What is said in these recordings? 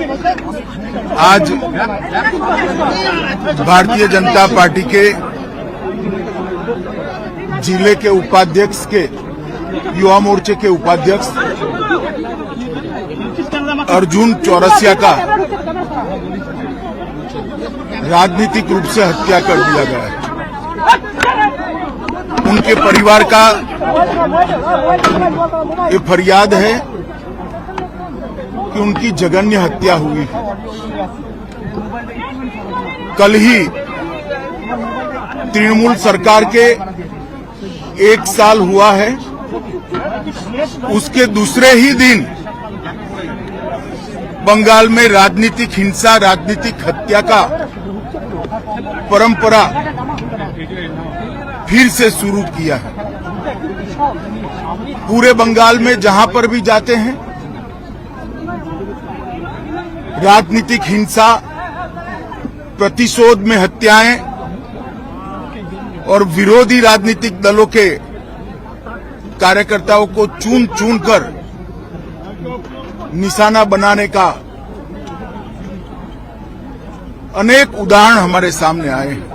आज भारतीय जनता पार्टी के जिले के उपाध्यक्ष के युवा मोर्चे के उपाध्यक्ष अर्जुन चौरसिया का राजनीतिक रूप से हत्या कर दिया गया है। उनके परिवार का ये फरियाद है कि उनकी जघन्य हत्या हुई है। कल ही तृणमूल सरकार के 1 साल हुआ है, उसके दूसरे ही दिन बंगाल में राजनीतिक हिंसा, राजनीतिक हत्या का परंपरा फिर से शुरू किया है। पूरे बंगाल में जहां पर भी जाते हैं राजनीतिक हिंसा, प्रतिशोध में हत्याएं और विरोधी राजनीतिक दलों के कार्यकर्ताओं को चुन चुन कर निशाना बनाने का अनेक उदाहरण हमारे सामने आए हैं।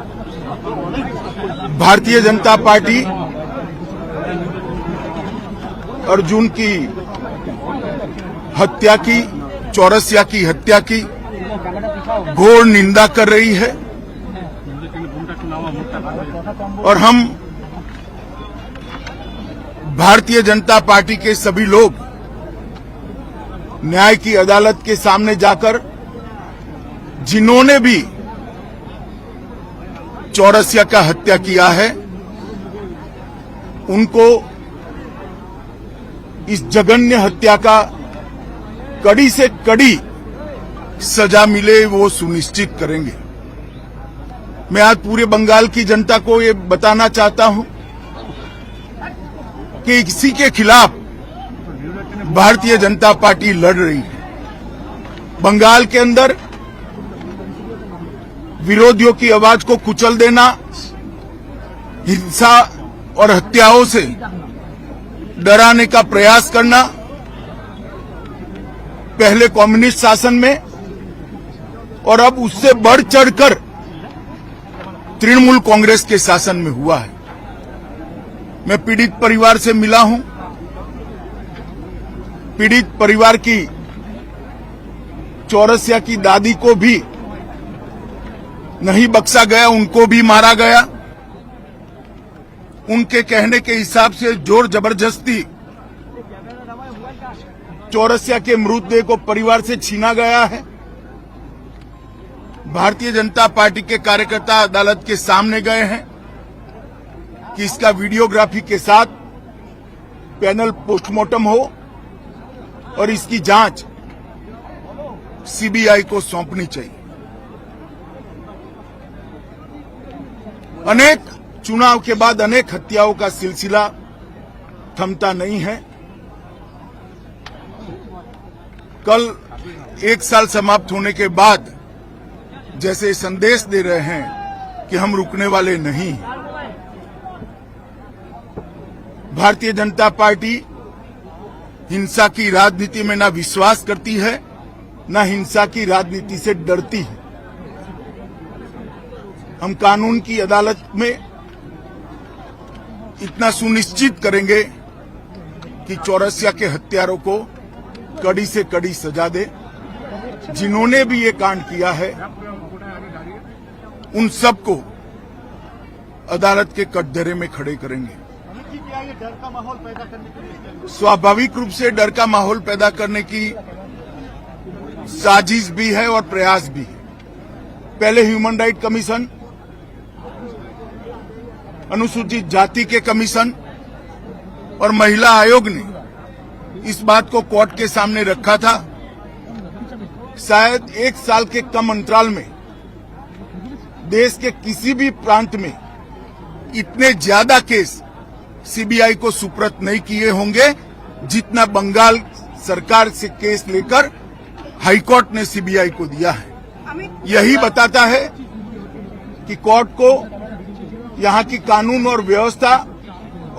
भारतीय जनता पार्टी अर्जुन की हत्या की, चौरसिया की हत्या की घोर निंदा कर रही है और हम भारतीय जनता पार्टी के सभी लोग न्याय की अदालत के सामने जाकर जिन्होंने भी चौरसिया का हत्या किया है उनको इस जघन्य हत्या का कड़ी से कड़ी सजा मिले वो सुनिश्चित करेंगे। मैं आज पूरे बंगाल की जनता को ये बताना चाहता हूं कि इसी के खिलाफ भारतीय जनता पार्टी लड़ रही है। बंगाल के अंदर विरोधियों की आवाज को कुचल देना, हिंसा और हत्याओं से डराने का प्रयास करना पहले कम्युनिस्ट शासन में और अब उससे बढ़ चढ़कर तृणमूल कांग्रेस के शासन में हुआ है। मैं पीड़ित परिवार से मिला हूं। पीड़ित परिवार की चौरसिया की दादी को भी नहीं बख्शा गया, उनको भी मारा गया। उनके कहने के हिसाब से जोर जबरदस्ती चौरसिया के मृतदेह को परिवार से छीना गया है। भारतीय जनता पार्टी के कार्यकर्ता अदालत के सामने गए हैं कि इसका वीडियोग्राफी के साथ पैनल पोस्टमार्टम हो और इसकी जांच सीबीआई को सौंपनी चाहिए। अनेक चुनाव के बाद अनेक हत्याओं का सिलसिला थमता नहीं है। कल 1 साल समाप्त होने के बाद जैसे संदेश दे रहे हैं कि हम रुकने वाले नहीं। भारतीय जनता पार्टी हिंसा की राजनीति में ना विश्वास करती है, ना हिंसा की राजनीति से डरती है। हम कानून की अदालत में इतना सुनिश्चित करेंगे कि चौरसिया के हत्यारों को कड़ी से कड़ी सजा दे। जिन्होंने भी ये कांड किया है उन सबको अदालत के कटघरे में खड़े करेंगे। डर का माहौल पैदा करने के लिए स्वाभाविक रूप से डर का माहौल पैदा करने की साजिश भी है और प्रयास भी है। पहले ह्यूमन राइट कमीशन, अनुसूचित जाति के कमीशन और महिला आयोग ने इस बात को कोर्ट के सामने रखा था। शायद 1 साल के कम अंतराल में देश के किसी भी प्रांत में इतने ज्यादा केस सीबीआई को सुपुर्द नहीं किए होंगे जितना बंगाल सरकार से केस लेकर हाईकोर्ट ने सीबीआई को दिया है। यही बताता है कि कोर्ट को यहाँ की कानून और व्यवस्था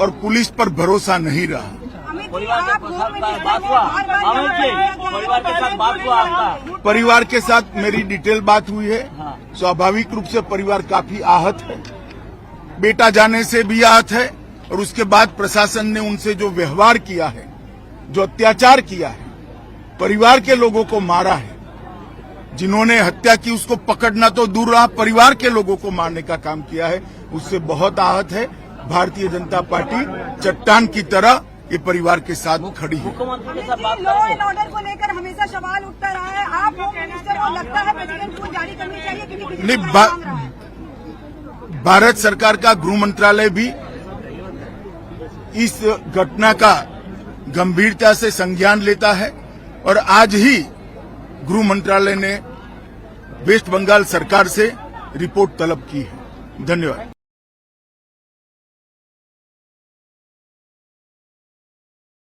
और पुलिस पर भरोसा नहीं रहा। परिवार के साथ बात हुआ? अमित जी, परिवार के साथ बात हुआ आपका? परिवार के साथ मेरी डिटेल बात हुई है। हाँ। स्वाभाविक रूप से परिवार काफी आहत है, बेटा जाने से भी आहत है, और उसके बाद प्रशासन ने उनसे जो व्यवहार किया है, जो अत्याचार किया है, परिवार के लोगों को मारा है, जिन्होंने हत्या की उसको पकड़ना तो दूर रहा, परिवार के लोगों को मारने का काम किया है, उससे बहुत आहत है। भारतीय जनता पार्टी चट्टान की तरह ये परिवार के साथ खड़ी है। मुख्यमंत्री के साथ बात लॉ करेंगे? एंड ऑर्डर को लेकर हमेशा सवाल उठता रहा है। आप होम मिनिस्टर को लगता है प्रेसिडेंट को जारी करनी चाहिए क्योंकि किसी नहीं, को मांग रहा है। भारत सरकार का गृह मंत्रालय भी इस घटना का गंभीरता से संज्ञान लेता है, और आज ही गृह मंत्रालय ने वेस्ट बंगाल सरकार से रिपोर्ट तलब की है। धन्यवाद।